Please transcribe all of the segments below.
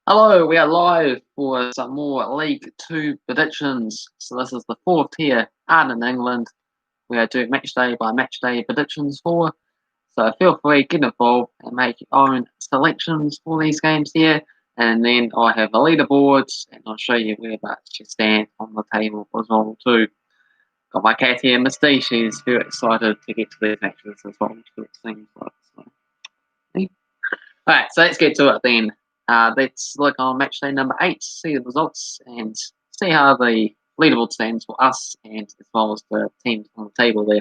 Hello, we are live for some more League 2 predictions. So this is the fourth tier and in England. We are doing matchday by matchday predictions for. So feel free, get involved and make your own selections for these games here. And then I have the leaderboards and I'll show you whereabouts you stand on the table as well too. Got my cat here, Misty. She's very excited to get to these matches as well. It seems like so. Alright, so let's get to it then. Let's look on match day number 8, see the results, and see how the leaderboard stands for us and as well as the teams on the table there.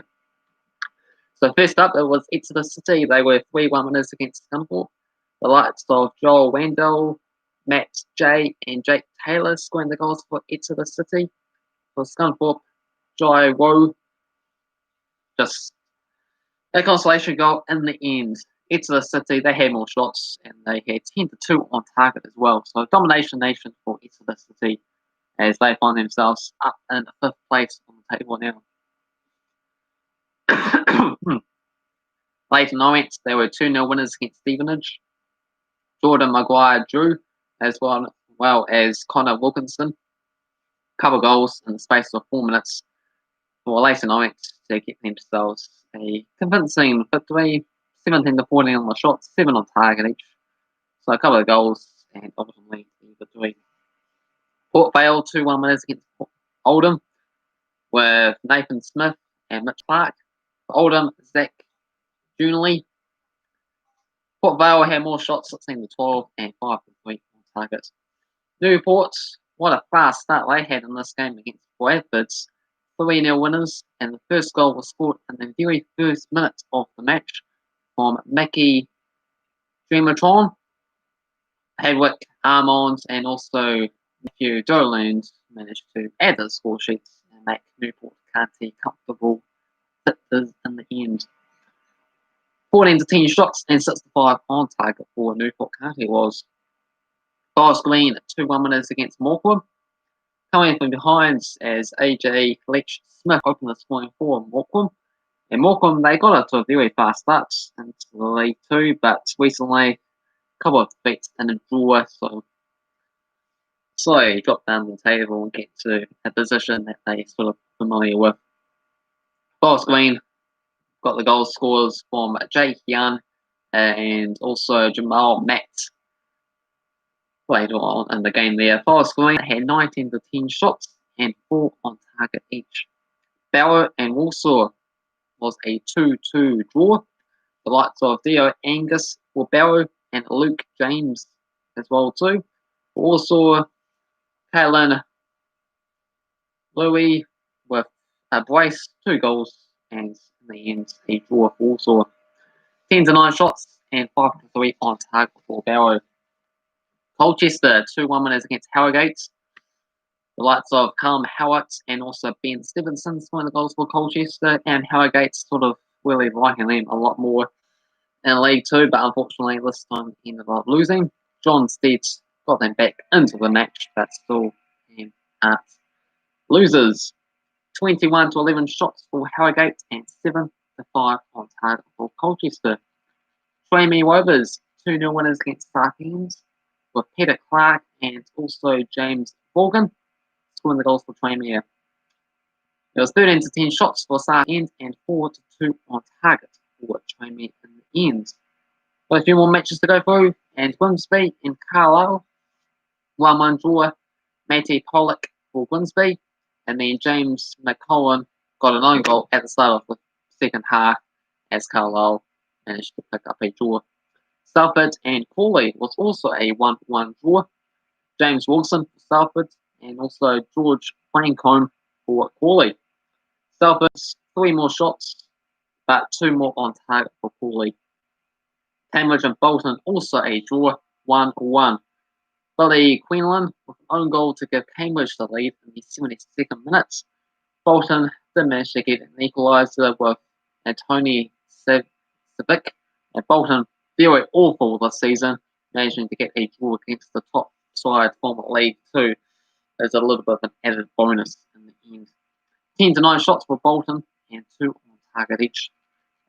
So first up, it was Exeter City. They were 3-1 winners against Scunthorpe. The likes of Joel Wendell, Matt J, and Jake Taylor scoring the goals for Exeter City. For Scunthorpe, Jai Woe, just a consolation goal in the end. Exeter City, they had more shots and they had 10-2 on target as well. So domination nation for Exeter City as they find themselves up in 5th place on the table now. Leyton Orient, they were 2-0 winners against Stevenage. Jordan Maguire drew as well as Connor Wilkinson. Couple goals in the space of 4 minutes for Leyton Orient to get themselves a convincing victory. 17-14 on the shots, 7 on target each. So a couple of goals and ultimately the victory. Port Vale 2-1 winners against Oldham with Nathan Smith and Mitch Clark. For Oldham, Zach Junley. Port Vale had more shots, 16-12 and 5-3 on target. Newport, what a fast start they had in this game against Bradford. 3-0 winners, and the first goal was scored in the very first minute of the match from Mickey Dreamertron, Hedwick, Armand, and also Matthew Doland managed to add the score sheets and make Newport County comfortable victors in the end. 14-10 shots and 65 on target for Newport County was. Forest Green 2-1 winners against Morecambe. Coming from behind as AJ Fletch Smith opened the scoring for Morecambe. And Morecambe, they got it to a very fast start into the League 2, but recently a couple of defeats and a draw, so slowly drop down the table and get to a position that they sort of familiar with. Forest Green got the goal scores from Jake Young and also Jamal Matt played on in the game there. Forest Green had 19-10 shots and 4 on target each. Barrow and Walsall was a 2-2 draw. The likes of Theo Angus for Barrow and Luke James as well too. Also, Kaylin Louis with a brace, 2 goals, and in the end a draw for Walsall. 10-9 shots and 5-3 on target for Barrow. Colchester 2-1 winners against Harrogate. The likes of Callum Howard and also Ben Stevenson scoring the goals for Colchester, and Harrogate sort of really liking them a lot more in League 2, but unfortunately this time ended up losing. John Stead got them back into the match, but still at losers. 21-11 shots for Harrogate and 7-5 on target for Colchester. Tranmere Rovers 2-0 winners against Sarkins with Peter Clark and also James Morgan scoring the goals for Tranmere. There was 13-10 shots for Sarkins and 4-2 on target for Tranmere in the end. So a few more matches to go through, and Grimsby and Carlisle 1-1 draw. Matty Pollock for Grimsby, and then James McCollum got an own goal at the start of the second half as Carlisle managed to pick up a draw. Salford and Crawley was also a 1-1 draw. James Wilson for Salford and also George Flancombe for Crawley. Salford's 3 more shots, but 2 more on target for Crawley. Cambridge and Bolton also a draw, 1-1. Billy Quinlan with an own goal to give Cambridge the lead in the 72nd minute. Bolton did manage to get an equaliser with Antony Civic, and Bolton very awful this season, managing to get a draw against the top side from League 2. There's a little bit of an added bonus in the end. 10-9 shots for Bolton and 2 on target each.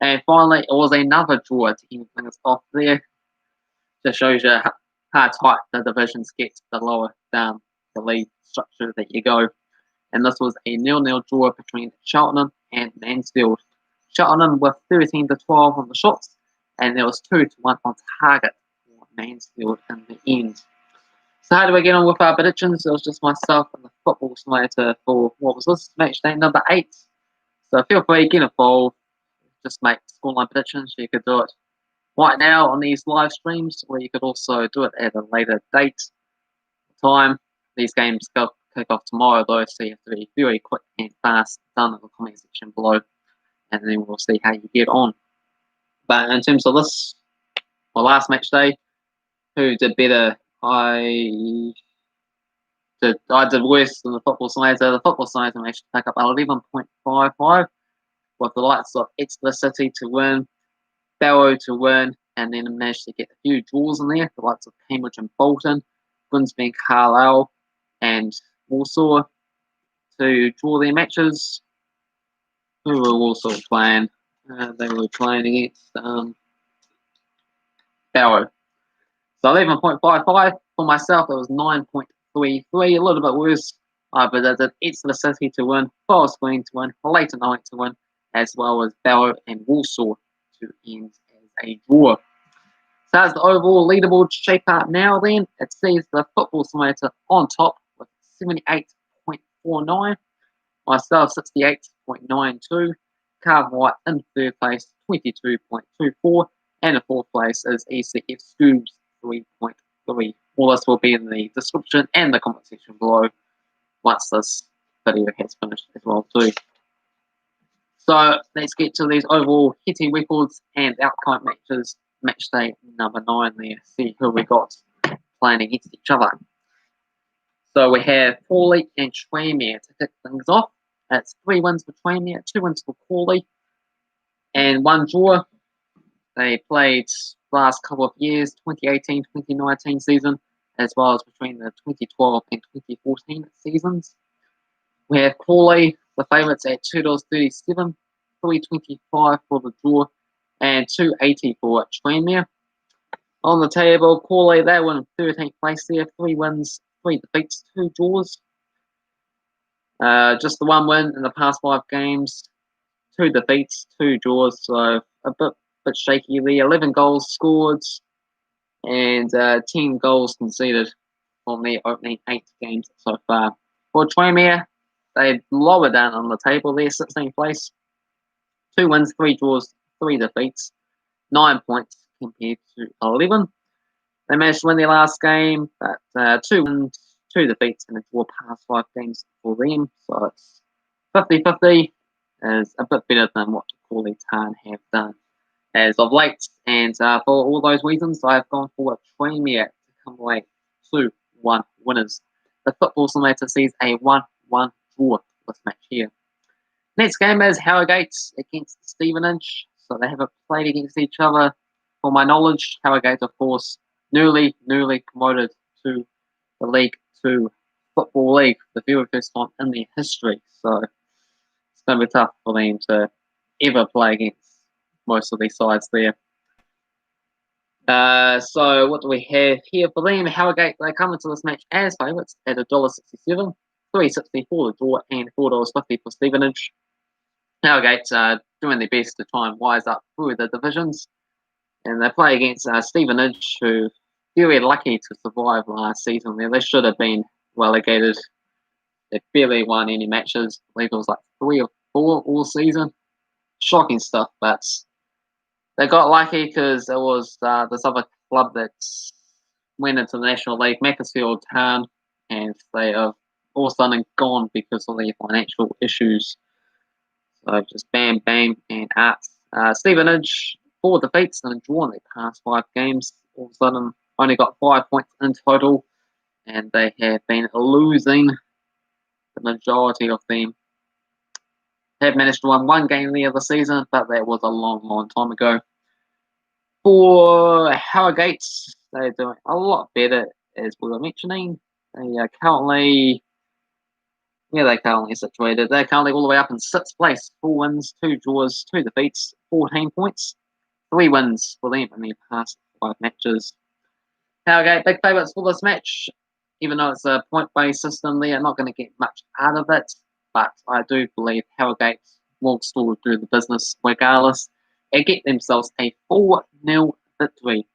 And finally, it was another draw to end things off there. Just shows you how tight the divisions get, the lower down the league structure that you go. And this was a 0-0 draw between Cheltenham and Mansfield. Cheltenham with 13-12 on the shots, and there was 2-1 on target for Mansfield in the end. So how do we get on with our predictions? It was just myself and the football simulator for what was this match day number 8. So feel free to get involved. Just make scoreline predictions. You could do it right now on these live streams, or you could also do it at a later date time. These games kick off tomorrow though, so you have to be very quick and fast. Done in the comment section below, and then we'll see how you get on. But in terms of this, my last match day, who did better? I did worse than the football simulator. The football simulator managed to pick up 11.55, with the likes of Exeter City to win, Barrow to win, and then managed to get a few draws in there. The likes of Cambridge and Bolton, Grimsby and Carlisle, and Warsaw to draw their matches. Who were Warsaw playing? They were playing against Barrow. So 11.55 for myself. It was 9.33, a little bit worse. But I did Exeter City to win, Forest Green to win, Leighton Knight to win, as well as Barrow and Warsaw to end as a draw. So as the overall leaderboard shape up now, then it sees the football simulator on top with 78.49, myself 68.92, Cavan Wright in third place 22.24, and in fourth place is ECF Scoobs 3.3. All this will be in the description and the comment section below once this video has finished as well too. So let's get to these overall hitting records and outcome matches. Match day number 9 there. See who we got playing against each other. So we have Crawley and Tranmere to kick things off. It's 3 wins for Tranmere, 2 wins for Crawley, and 1 draw. They played last couple of years, 2018-2019 season, as well as between the 2012 and 2014 seasons. We have Crawley, the favourites, at $2.37, $3.25 for the draw, and $2.80 for Tranmere. On the table, Crawley, they were in 13th place there, 3 wins, 3 defeats, 2 draws. Just the 1 win in the past 5 games, 2 defeats, 2 draws, so a bit shaky there. 11 goals scored and 10 goals conceded on their opening 8 games so far. For Tranmere, they lower down on the table there, 16th place, 2 wins, 3 draws, 3 defeats, 9 points compared to 11. They managed to win their last game, but 2 wins, 2 defeats, and a draw past 5 games for them. So it's 50-50, is a bit better than what Crawley Town have done as of late. And for all those reasons, I've gone for Tranmere to come away 2-1 winners. The football simulator sees a 1-1 draw for this match here. Next game is Harrogate against Stevenage. So they haven't played against each other. For my knowledge, Harrogate, of course, newly promoted to the League 2 Football League for the very first time in their history. So it's going to be tough for them to ever play against most of these sides there. So what do we have here for them? Harrogate, they come into this match as favourites at $1.67, $3.60 for the draw, and $4.50 for Stevenage. Harrogate doing their best to try and wise up through the divisions, and they play against Stevenage, who very lucky to survive last season. They should have been relegated. They barely won any matches. I believe it was like 3 or 4 all season. Shocking stuff, but they got lucky because there was this other club that went into the National League, Macclesfield Town, and they are all of a sudden gone because of their financial issues. So just bam, bang, and out. Stevenage, 4 defeats and a draw in their past 5 games. All of a sudden, only got 5 points in total, and they have been losing the majority of them. Have managed to win 1 game the other season, but that was a long time ago. For Harrogate, they're doing a lot better, as we were mentioning. They are currently, where are they currently situated? They're currently all the way up in 6th place. 4 wins, 2 draws, 2 defeats, 14 points. 3 wins for them in their past 5 matches. Harrogate, big favourites for this match. Even though it's a point-based system, they're not going to get much out of it. But I do believe Harrogate will still do the business regardless and get themselves a 4-0 victory.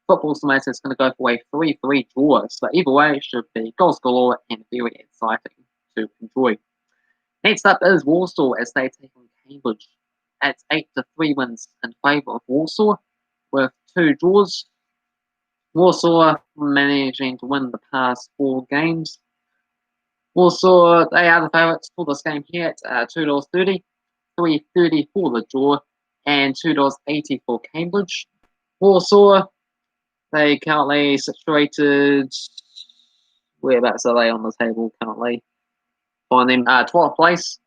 Football Tomato is going to go for a 3-3 draw. So either way, it should be goals galore and very exciting to enjoy. Next up is Warsaw as they take on Cambridge. It's 8-3 wins in favour of Warsaw with 2 draws. Warsaw managing to win the past 4 games. Warsaw, they are the favourites for this game here at $2.30, $3.30 for the draw, and $2.80 for Cambridge. Warsaw, they currently situated. Whereabouts are they on the table currently? Find them 12th place,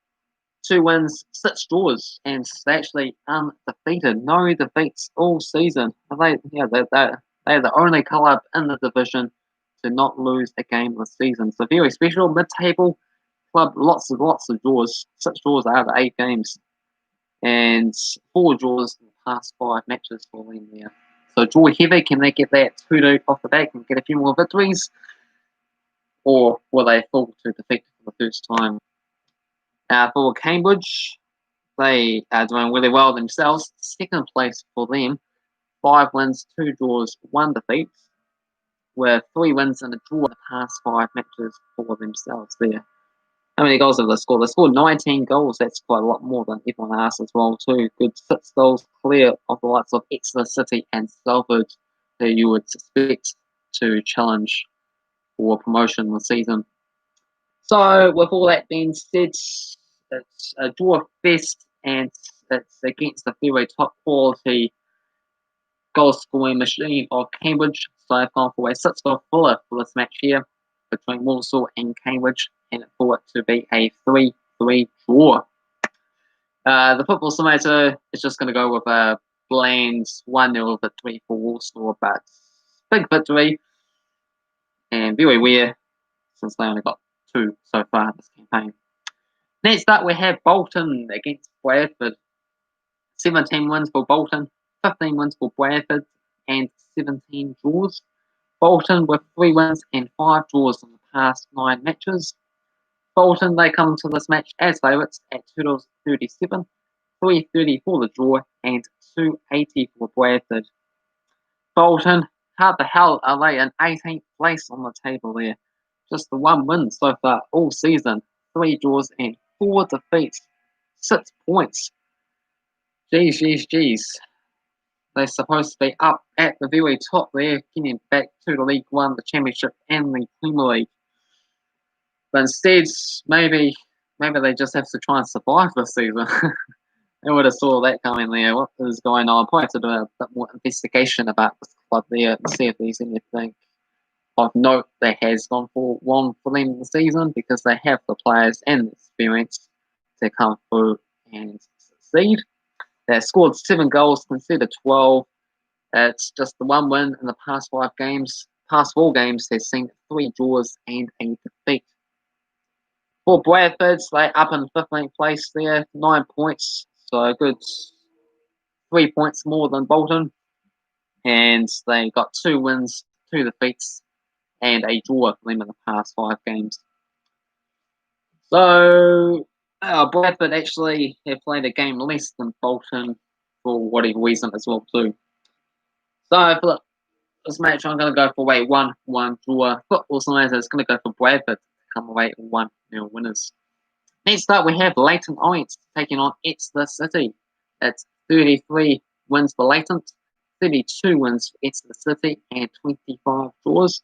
2 wins, 6 draws, and they're actually undefeated. No defeats all season. They're the only club in the division to not lose a game this season. So very special mid-table club. Lots of draws. 6 draws out of 8 games, and 4 draws in the past 5 matches for them there. So draw heavy. Can they get that 2-2 off the back and get a few more victories? Or will they fall to defeat for the first time? For Cambridge, they are doing really well themselves. 2nd place for them. 5 wins, 2 draws, 1 defeat. With 3 wins and a draw in the past 5 matches for themselves there. How many goals have they scored? They scored 19 goals. That's quite a lot more than everyone else as well too. Good 6 goals clear of the likes of Exeter City and Salford, who you would suspect to challenge for promotion this season. So with all that being said, it's a draw fest and it's against the very top quality goal scoring machine of Cambridge. So I've gone for a 6-goal fuller for this match here between Warsaw and Cambridge, and for it to be a 3-3 draw. The Football Tomato is just going to go with a bland 1-0 victory for Warsaw, but big victory and very rare since they only got 2 so far this campaign. Next up, we have Bolton against Bradford. 17 wins for Bolton, 15 wins for Bradford, and 17 draws. Bolton with 3 wins and 5 draws in the past 9 matches. Bolton, they come to this match as favourites at $2.37, $3.30 for the draw, and $2.80 for Bradford. Bolton, how the hell are they in 18th place on the table there? Just the 1 win so far all season, 3 draws and 4 defeats, 6 points. Jeez. They're supposed to be up at the very top there, getting back to the League One, the Championship, and the Premier League. But instead, maybe they just have to try and survive this season. I would have saw that coming there. What is going on? Probably have to do a bit more investigation about this club there and see if there's anything of note that has gone wrong for them this season, because they have the players and the experience to come through and succeed. They scored 7 goals, conceded 12. It's just the 1 win in the past 5 games. Past 4 games, they've seen 3 draws and a defeat. For Bradford, they're up in 15th place there, 9 points. So a good 3 points more than Bolton. And they got 2 wins, 2 defeats, and a draw for them in the past 5 games. So Bradford actually have played a game less than Bolton for whatever reason as well too. So for this match, I'm going to go for a 1-1 draw. Football Science is going to go for Bradford to come away 1-0 winners. Next up, we have Leighton Orient taking on Exeter City. It's 33 wins for Leighton, 32 wins for Exeter City, and 25 draws.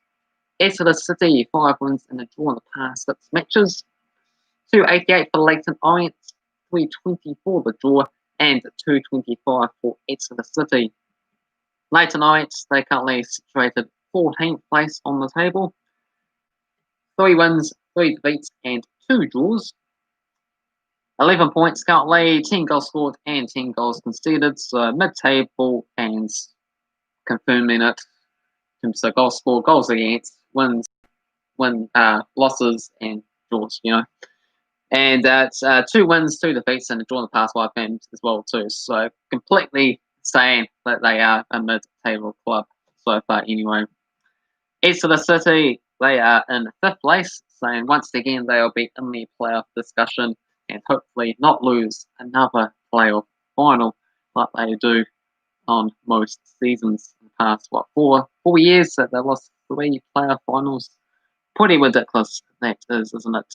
Exeter City, 5 wins and a draw in the past 6 matches. 288 for Leighton Orient, 324 the draw, and 225 for Exeter City. Leighton Orient, they currently situated 14th place on the table. 3 wins, 3 defeats, and 2 draws. 11 points currently, 10 goals scored, and 10 goals conceded. So mid-table and confirming it. So goals scored, goals against, losses, and draws, And it's 2 wins, 2 defeats, and a draw in the past 5 games as well too. So completely saying that they are a mid-table club so far anyway. Exeter City, they are in 5th place, so once again they'll be in the playoff discussion and hopefully not lose another playoff final like they do on most seasons in the past, 4 years that they lost 3 playoff finals. Pretty ridiculous, that is, isn't it?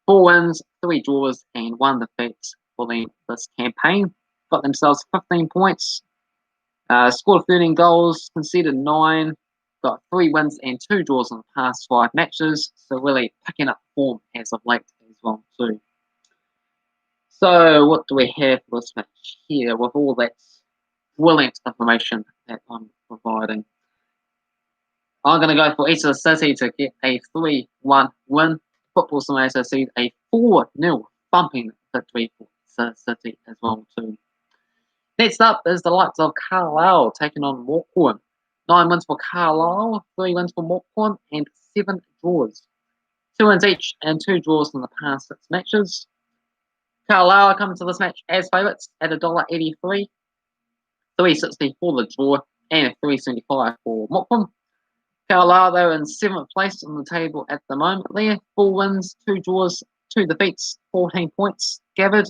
4 wins, 3 draws, and 1 defeat for them this campaign. Got themselves 15 points, scored 13 goals, conceded 9, got 3 wins and 2 draws in the past 5 matches, so really picking up form as of late as well too. So what do we have for this match here with all that brilliant information that I'm providing? I'm going to go for Exeter City to get a 3-1 win. Football Simulator sees a 4-0 thumping victory for Exeter City as well too. Next up is the likes of Carlisle taking on Morecambe. 9 wins for Carlisle, 3 wins for Morecambe, and 7 draws. 2 wins each and 2 draws in the past 6 matches. Carlisle are coming to this match as favourites at $1.83, $3.60 for the draw, and $3.75 for Morecambe. Carlisle, they're in 7th place on the table at the moment there. 4 wins, 2 draws, 2 defeats, 14 points gathered.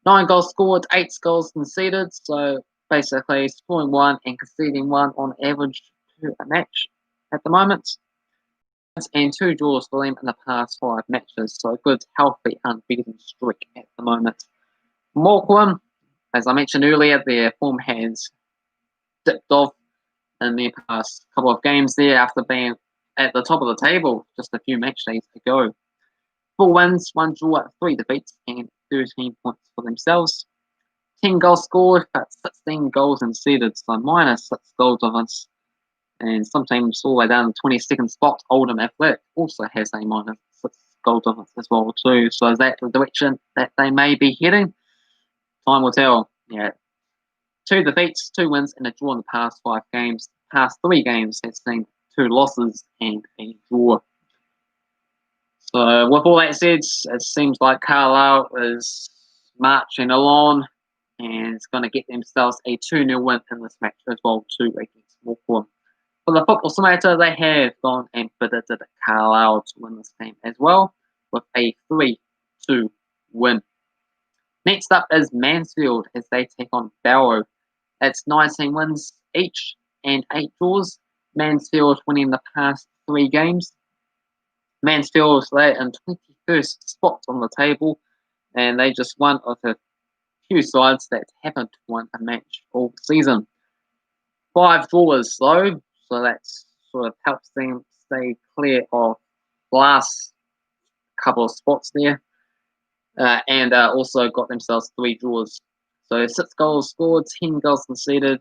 9 goals scored, 8 goals conceded. So basically scoring 1 and conceding 1 on average per match at the moment. And 2 draws for them in the past 5 matches. So a good, healthy, unbeaten streak at the moment. Morecambe, as I mentioned earlier, their form has dipped off in the past couple of games there after being at the top of the table just a few match days ago. 4 wins, 1 draw, 3 defeats, and 13 points for themselves. 10 goals scored, but 16 goals conceded, so minus 6 goals difference. And sometimes all the way down to the 22nd spot, Oldham Athletic also has a minus 6 goal difference as well too. So is that the direction that they may be heading? Time will tell. Yeah. 2 defeats, 2 wins, and a draw in the past 5 games. Past 3 games has seen 2 losses and a draw. So with all that said, it seems like Carlisle is marching along and is going to get themselves a 2-0 win in this match as well too against Morecambe. For the Football Simulator, they have gone and predicted Carlisle to win this game as well with a 3-2 win. Next up is Mansfield as they take on Barrow. It's 19 wins each and 8 draws. Mansfield winning the past 3 games. Mansfield, they're in 21st spot on the table, and they just one of a few sides that haven't won a match all season. 5 draws though, so that sort of helps them stay clear of the last couple of spots there, and also got themselves 3 draws. So 6 goals scored, 10 goals conceded,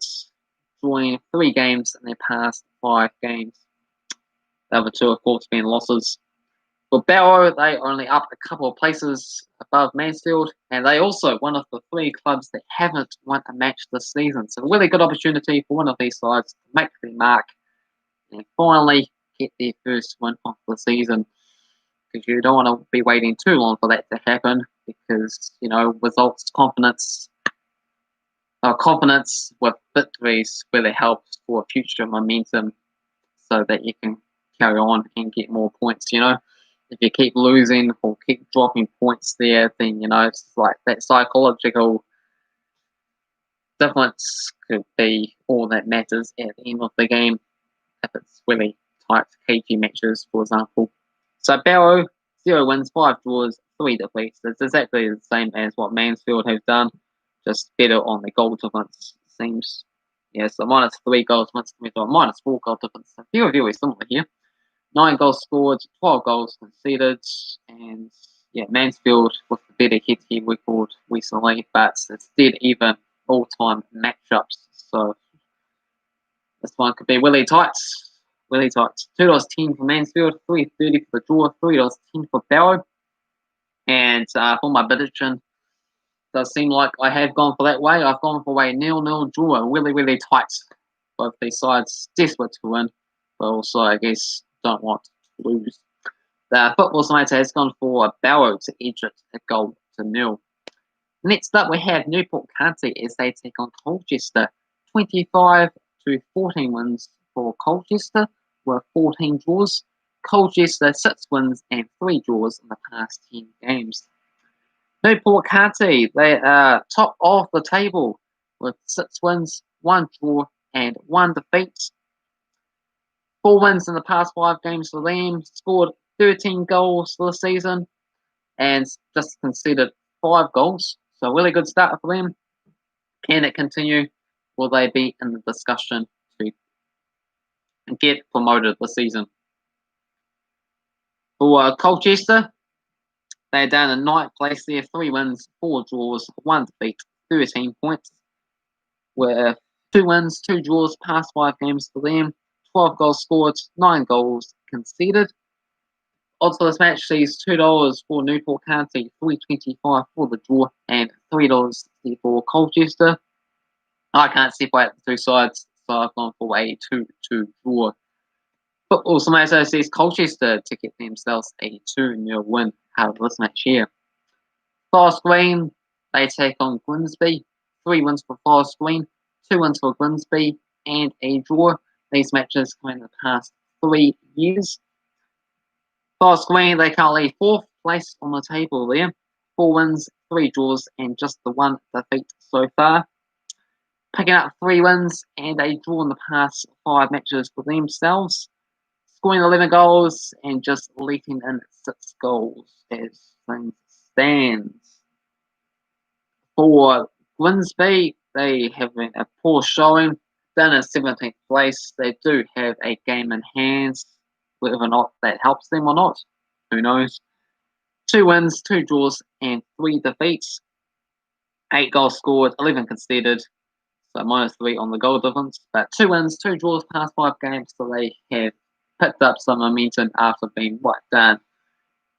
drawing 3 games in their past 5 games. The other 2, of course, being losses. For Barrow, they are only up a couple of places above Mansfield, and they also one of the 3 clubs that haven't won a match this season. So a really good opportunity for one of these sides to make their mark and finally get their first win of the season. Because you don't want to be waiting too long for that to happen, because, you know, results, confidence with victories really helps for future momentum so that you can carry on and get more points, you know. If you keep losing or keep dropping points there, then, you know, it's like that psychological difference could be all that matters at the end of the game if it's really tight, cagey matches, for example. So Barrow, 0 wins, 5 draws, 3 defeats. It's exactly the same as what Mansfield have done, just better on the goal difference, it seems. Yeah, so minus 3 goals, minus 4 goal difference. Very similar here. 9 goals scored, 12 goals conceded, and yeah, Mansfield with the better head-to-head record recently, but it's dead even all-time matchups. So this one could be really tight, really tight. $2.10 for Mansfield, $3.30 for the draw, $3.10 for Barrow. And for my prediction, does seem like I have gone for that way. I've gone for a 0-0 draw, really tight. Both these sides desperate to win, but also I guess don't want to lose. The Football Simulator has gone for Barrow to edge it a goal to 0. Next up, we have Newport County as they take on Colchester. 25-14 wins for Colchester. were 14 draws. Colchester 6 wins and 3 draws in the past 10 games. Newport County, they are top of the table with 6 wins, 1 draw and 1 defeat. 4 wins in the past 5 games for them, scored 13 goals for the season and just conceded 5 goals. So a really good start for them. Can it continue? Will they be in the discussion to get promoted this season? For Colchester, they're down in 9th place there, 3 wins, 4 draws, 1 defeat, 13 points. With 2 wins, 2 draws, past 5 games for them, 12 goals scored, 9 goals conceded. Odds for this match sees $2 for Newport County, $3.25 for the draw, and $3 for Colchester. I can't separate the two sides, so I've gone for a 2-2 draw. Football Tomato says Colchester to get themselves a 2-0 win out of this match here. Forest Green, they take on Grimsby. 3 wins for Forest Green, 2 wins for Grimsby, and a draw. These matches come in the past 3 years. Forest Green, they currently 4th place on the table there. 4 wins, 3 draws, and just the 1 defeat so far. Picking up 3 wins and a draw in the past 5 matches for themselves. Scoring 11 goals and just letting in 6 goals as things stand. For Grimsby, they have been a poor showing. Down in 17th place, they do have a game in hand. Whether or not that helps them or not, who knows. 2 wins, 2 draws, and 3 defeats. 8 goals scored, 11 conceded. So -3 on the goal difference. But 2 wins, 2 draws, past 5 games, so they have picked up some momentum after being down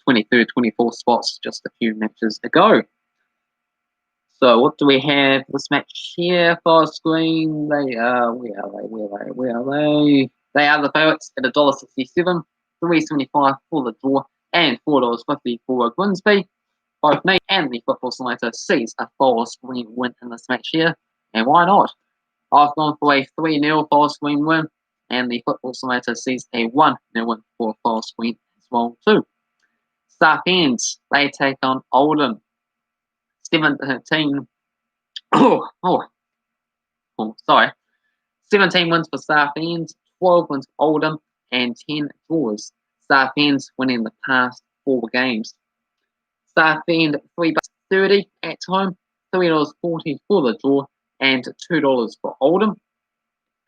23rd, 24th spots just a few matches ago. So what do we have this match here? Forest Green, they are, where are they? They are the favourites at $1.67, $3.75 for the draw, and $4.50 for Grimsby. Both me and the Football Tomato sees a Forest Green win in this match here, and why not? I've gone for a 3-0 Forest Green win, and the Football Tomato sees a 1-0 win for Forest Green as well too. Southend, they take on Oldham. 17 wins for Southend, 12 wins for Oldham, and 10 draws. Southend winning the past 4 games. Southend $3.30 at home, $3.40 for the draw, and $2 for Oldham.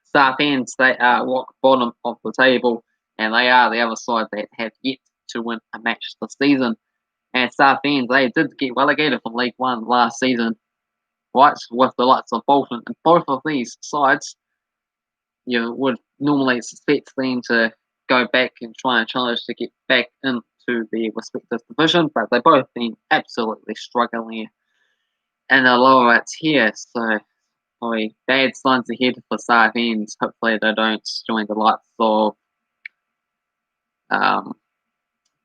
Southend, they are rock bottom of the table, and they are the other side that have yet to win a match this season. And Southend, they did get relegated from League One last season, right, with the likes of Bolton. And both of these sides, you would normally suspect them to go back and try and challenge to get back into their respective division, but they've both been absolutely struggling in the lower tier. So, probably bad signs ahead for Southend. Hopefully, they don't join the likes of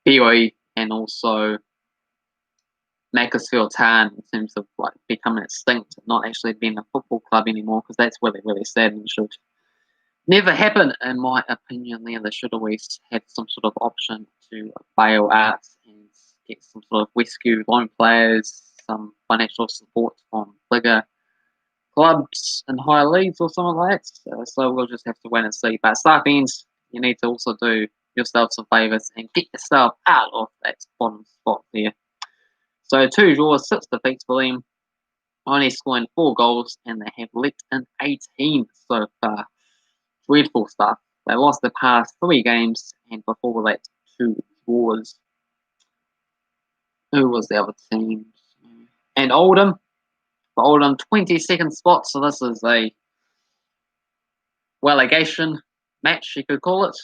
BOE and also Macclesfield Town in terms of becoming extinct, not actually being a football club anymore, because that's really sad and should never happen, in my opinion. They should always have some sort of option to bail out and get some sort of rescue loan players, some financial support from bigger clubs in higher leagues or something like that. So we'll just have to wait and see. But Southend, you need to also do yourself some favours and get yourself out of that bottom spot there. So 2 draws, 6 defeats for them, only scoring 4 goals, and they have let in 18 so far. Dreadful stuff. They lost the past 3 games, and before that, 2 draws. Who was the other team? And Oldham. For Oldham, 22nd spot, so this is a relegation match, you could call it.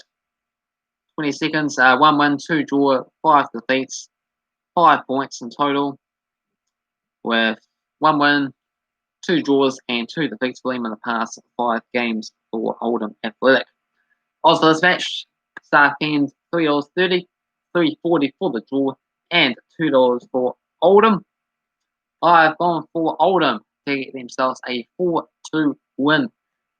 22nd, 1 win, 2 draw, 5 defeats, 5 points in total, with 1 win, 2 draws, and 2 defeats for them in the past 5 games for Oldham Athletic. Also, this match, Southend $3.30, $3.40 for the draw, and $2 for Oldham. I've gone for Oldham to get themselves a 4-2 win.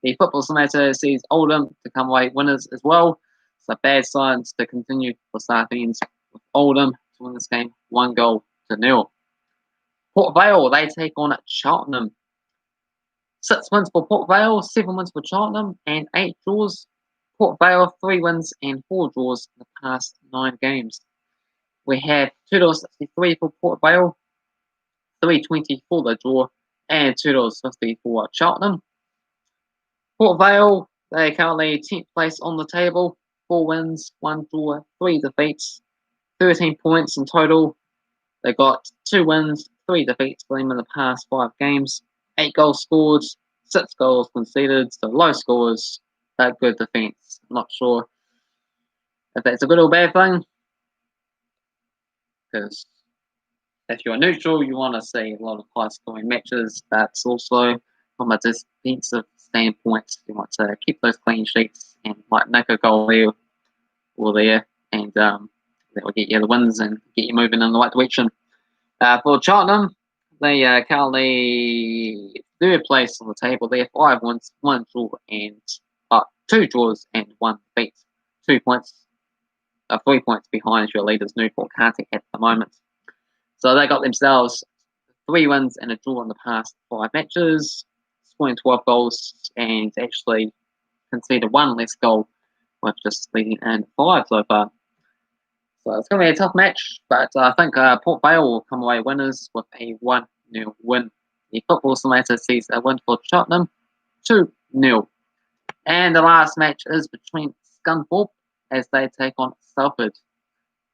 The Football Tomato sees Oldham to come away winners as well. So bad signs to continue for Southends, with Oldham to win this game 1-0. Port Vale, they take on Cheltenham. 6 wins for Port Vale, 7 wins for Cheltenham, and 8 draws. Port Vale, 3 wins and 4 draws in the past 9 games. We have $2.63 for Port Vale, $3.20 for the draw, and $2.50 for Cheltenham. Port Vale, they currently 10th place on the table, 4 wins, 1 draw, 3 defeats, 13 points in total. They got 2 wins, 3 defeats for them in the past 5 games, 8 goals scored, 6 goals conceded, so low scores, but good defence. I'm not sure if that's a good or bad thing, because if you're neutral, you want to see a lot of high-scoring matches. That's also from a defensive standpoint, you want to keep those clean sheets and like nick a goal there or there, and that will get you the wins and get you moving in the right direction. For Cheltenham, they are currently 3rd place on the table. They have 5 wins, 1 draw, and 2 draws and 1 defeat. 3 points behind your leaders, Newport County, at the moment. So they got themselves 3 wins and a draw in the past 5 matches, scoring 12 goals, and actually conceded 1 less goal, with just leading in 5 so far. So it's going to be a tough match, but I think Port Vale will come away winners with a 1-0 win. The Football Simulator sees a win for Cheltenham, 2-0. And the last match is between Scunthorpe as they take on Salford.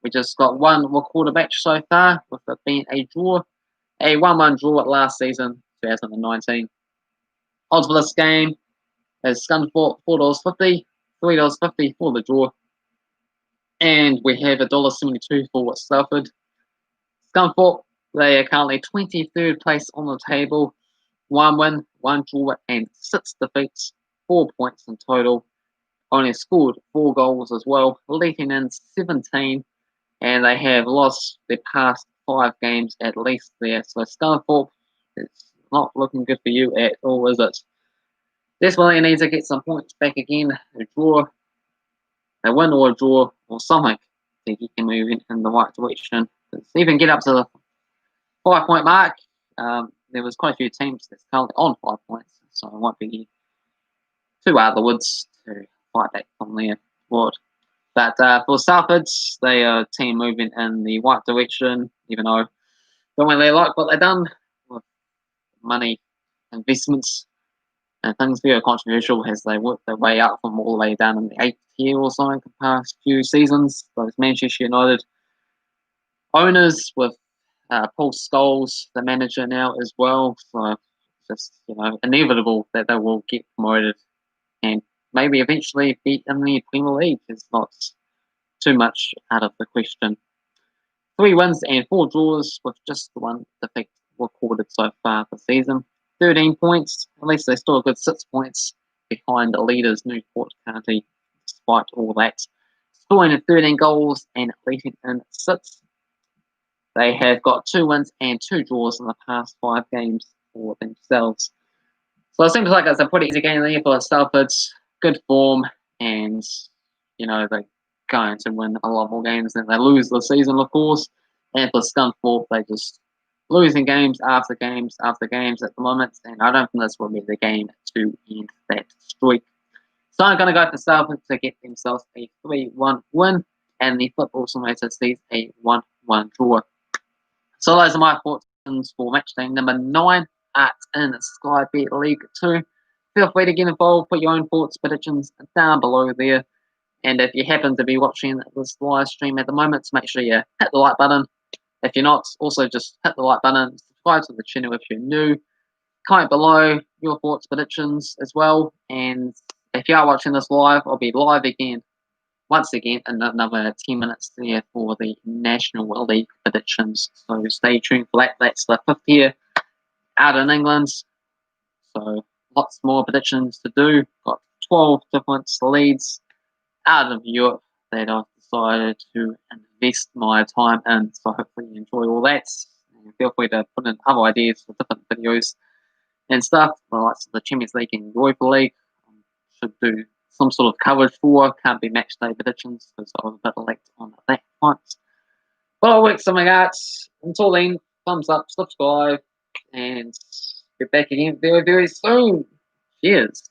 We just got 1 recorded match so far, with it being a draw, a 1-1 draw at last season, 2019. Odds for this game is Scunthorpe $4.50, $3.50 for the draw, and we have $1.72 for Salford. Scunthorpe, they are currently 23rd place on the table, 1 win, 1 draw, and 6 defeats, 4 points in total. Only scored 4 goals as well, letting in 17, and they have lost their past 5 games at least there. So Scunthorpe, it's not looking good for you at all, is it? Desperately need to get some points back again, a draw, a win or a draw, or something to get you moving in the right direction. Even get up to the 5-point mark. There was quite a few teams that's currently on 5 points, so it won't be too out of the woods to fight back from there. But for Salfords, they are a team moving in the right direction, even though don't really like what they've done with money investments and things very controversial as they work their way up from all the way down in the 8th tier or so in the past few seasons. Those Manchester United owners with Paul Scholes, the manager now as well. So it's just inevitable that they will get promoted and maybe eventually be in the Premier League. It's not too much out of the question. 3 wins and 4 draws with just 1 defeat recorded so far this season. 13 points. At least they still a good 6 points behind the leaders Newport County, despite all that. Scoring 13 goals and letting in 6. They have got 2 wins and 2 draws in the past 5 games for themselves. So it seems like it's a pretty easy game there for Salfords. Good form, and they're going to win a lot more games than they lose this season, of course. And for Scunthorpe, they just losing games after games after games at the moment, and I don't think this will be the game to end that streak. So I'm going to go for Salford to get themselves a 3-1 win, and the Football Simulator sees a 1-1 draw. So those are my thoughts for matchday number 9 in Sky Bet League 2. Feel free to get involved, put your own thoughts, predictions down below there. And if you happen to be watching this live stream at the moment, make sure you hit the like button. If you're not, also just hit the like button, subscribe to the channel if you're new. Comment below your thoughts, predictions as well. And if you are watching this live, I'll be live again, once again, in another 10 minutes there for the National League predictions. So stay tuned for that. That's the 5th year out in England. So lots more predictions to do. Got 12 different leads out of Europe that I've decided to invest my time in. So hopefully you enjoy all that. And feel free to put in other ideas for different videos and stuff. Like the Champions League and Europa League. Should do some sort of coverage for. Can't be match day predictions because I was a bit late on that once. But I'll work something out. Until then, thumbs up, subscribe, and get back again very, very soon. Cheers.